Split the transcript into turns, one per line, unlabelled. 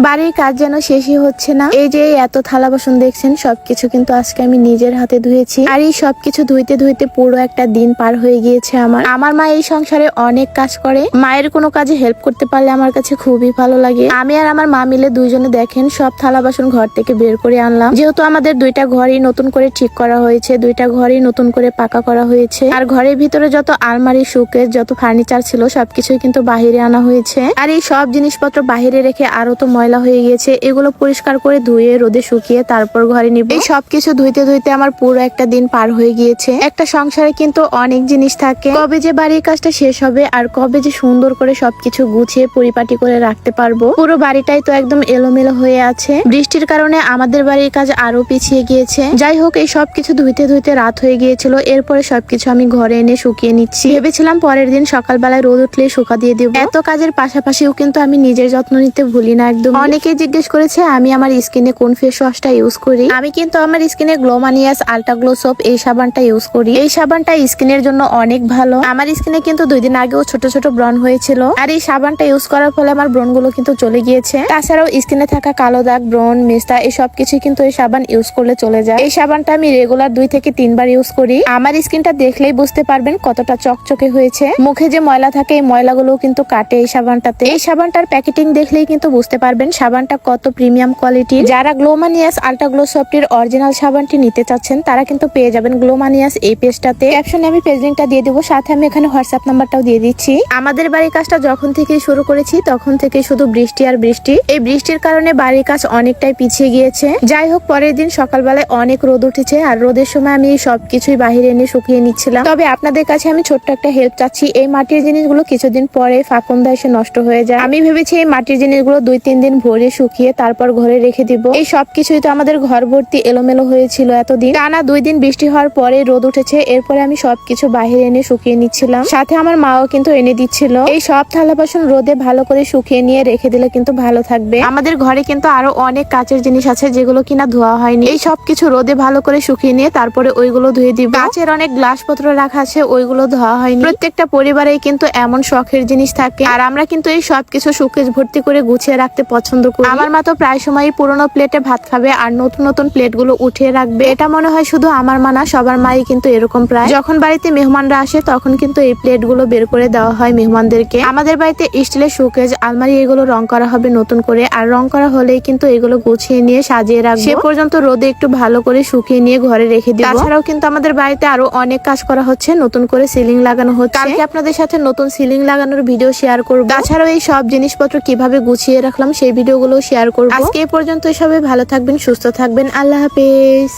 বাড়ির কাজ যেন শেষই হচ্ছে না। এই যে এত থালা বাসন দেখছেন সবকিছু কিন্তু আজকে আমি নিজের হাতে ধুয়েছি। আর এই সবকিছু ধুইতে ধুইতে পুরো একটা দিন পার হয়ে গিয়েছে আমার মা এই সংসারে অনেক কাজ করে। মায়ের কোনো কাজে হেল্প করতে পারলে আমার কাছে খুবই ভালো লাগে। আমি আর আমার মা মিলে দুইজনে দেখেন সব থালা বাসন ঘর থেকে বের করে আনলাম। যেহেতু আমাদের দুইটা ঘরই নতুন করে ঠিক করা হয়েছে, দুইটা ঘরই নতুন করে পাকা করা হয়েছে। আর ঘরের ভিতরে যত আলমারি, শোকেস, যত ফার্নিচার ছিল সবকিছুই কিন্তু বাহিরে আনা হয়েছে। আর এই সব জিনিসপত্র বাহিরে রেখে আরো তো ময়লা হয়ে গিয়েছে। এগুলো পরিষ্কার করে ধুয়ে রোদে শুকিয়ে তারপর ঘরে নিব। এই সবকিছু ধুইতে ধুইতে আমার পুরো একটা দিন পার হয়ে গিয়েছে। একটা সংসারে কিন্তু অনেক জিনিস থাকে, কবে যে বাড়ির কাজটা শেষ হবে আর কবে যে সুন্দর করে সবকিছু গুছিয়ে পরিপাটি করে রাখতে পারবো। পুরো বাড়িটাই তো একদম এলোমেলো হয়ে আছে। বৃষ্টির কারণে আমাদের বাড়ির কাজ আরো পিছিয়ে গিয়েছে। যাই হোক, এই সবকিছু ধুইতে ধুইতে রাত হয়ে গিয়েছিল। এরপরে সবকিছু আমি ঘরে এনে শুকিয়ে নিচ্ছি। ভেবেছিলাম পরের দিন সকালবেলায় রোদ উঠলে শুকা দিয়ে দেবো। এত কাজের পাশাপাশিও কিন্তু আমি নিজের যত্ন নিতে ভুলি না একদম। অনেকেই জিজ্ঞেস করেছে আমি আমার স্কিনে কোন ফেস ওয়াশটা ইউজ করি। আমি কিন্তু আমার স্কিনে গ্লোমানিয়াস আল্ট্রা গ্লো সোপ এই সাবানটা ইউজ করি। এই সাবানটা স্কিনের জন্য অনেক ভালো। আমার স্কিনে কিন্তু 2 দিন আগেও ছোট ছোট ব্রণ হয়েছিল। আর এই সাবানটা ইউজ করার ফলে আমার ব্রণ গুলো কিন্তু চলে গিয়েছে। তাছাড়াও স্কিনে থাকা কালো দাগ, ব্রণ, মেস্তা এই সবকিছু কিন্তু এই সাবান ইউজ করলে চলে যায়। এই সাবানটা আমি রেগুলার 2 থেকে 3 বার ইউজ করি। আমার স্কিনটা দেখলেই বুঝতে পারবেন কতটা চকচকে হয়েছে। মুখে যে ময়লা থাকে এই ময়লাগুলো কিন্তু কাটে এই সাবানটাতে। এই সাবানটার প্যাকেটিং দেখলেই কিন্তু বুঝতে পারবেন সাবানটা কত প্রিমিয়াম কোয়ালিটি। যারা গ্লোমানিয়াস আল্ট্রা গ্লো সোপটির অরিজিনাল সাবানটি নিতে চাচ্ছেন তারা কিন্তু পেয়ে যাবেন গ্লোমানিয়াস এই পেজটাতে। ক্যাপশনে আমি পেজ লিংকটা দিয়ে দেবো, সাথে আমি এখানে হোয়াটসঅ্যাপ নাম্বারটাও দিয়ে দিচ্ছি। আমাদের বাড়ির কাজটা যখন থেকে শুরু করেছি তখন থেকে শুধু বৃষ্টি আর বৃষ্টি। এই বৃষ্টির কারণে বাড়ির কাজ অনেকটাই পিছিয়ে গিয়েছে। যাই হোক, পরের দিন সকালবেলায় অনেক রোদ উঠেছে আর রোদের সময় আমি এই সবকিছুই বাহিরে এনে শুকিয়ে নিচ্ছিলাম। তবে আপনাদের কাছে আমি ছোট্ট একটা হেল্প চাচ্ছি। এই মাটির জিনিসগুলো কিছুদিন পরে ফাঁকন্দা এসে নষ্ট হয়ে যায়। আমি ভেবেছি এই মাটির জিনিসগুলো 2-3 দিন ভরে শুকিয়ে তারপর ঘরে রেখে দিব। এই সবকিছুই তো আমাদের ঘর ভর্তি এলোমেলো হয়েছিল এতদিন। টানা 2 দিন বৃষ্টি হওয়ার পরে রোদ উঠেছে। এরপরে আমি সবকিছু বাহিরে এনে শুকিয়ে নিচ্ছিলাম, সাথে আমার মাও কিন্তু এনে দিচ্ছিল। এই সব থালা বাসন রোদে ভালো করে শুকিয়ে নিয়ে রেখে দিলে কিন্তু ভালো থাকবে। আমাদের ঘরে কিন্তু আরো অনেক কাচের জিনিস আছে যেগুলো কিনা ধোয়া হয়নি। এই সবকিছু রোদে ভালো করে শুকিয়ে নিয়ে তারপরে ওইগুলো ধুয়ে দিব। কাচের অনেক গ্লাস পত্র রাখা আছে, ওইগুলো ধোয়া হয়নি। প্রত্যেকটা পরিবারেই কিন্তু এমন শখের জিনিস থাকে আর আমরা কিন্তু এই সবকিছু শোকেস ভর্তি করে গুছিয়ে রাখতে পছন্দ করি। আমার মা তো প্রায় সময় পুরোনো প্লেটে ভাত খাবে আর নতুন নতুন প্লেট গুলো উঠিয়ে রাখবে। এটা মনে হয় শুধু আমার মা না, সবার মাই কিন্তু এরকম। প্রায় যখন বাড়িতে মেহমানরা আসে তখন কিন্তু এই প্লেট গুলো বের করে দেওয়া হয় মেহমানদেরকে। আমাদের বাড়িতে স্টিলের শোকেস, আলমারি এগুলো রং করা হবে নতুন করে। আর রং করা হলেই কিন্তু এগুলো গুছিয়ে নিয়ে সাজিয়ে রাখবো। সে পর্যন্ত রোদে একটু ভালো করে শুকিয়ে নিয়ে ঘরে রেখে দিব। তাছাড়াও কিন্তু আমাদের বাড়িতে আরো অনেক কাজ করা হচ্ছে, নতুন করে সিলিং লাগানো হচ্ছে। কালকে আপনাদের সাথে নতুন সিলিং লাগানোর ভিডিও শেয়ার করব। তাছাড়াও এই সব জিনিসপত্র কিভাবে গুছিয়ে রাখলাম সেই ভিডিওগুলো শেয়ার করব। আজকে এই পর্যন্ত। সবাই ভালো থাকবেন, সুস্থ থাকবেন। আল্লাহ হাফেজ।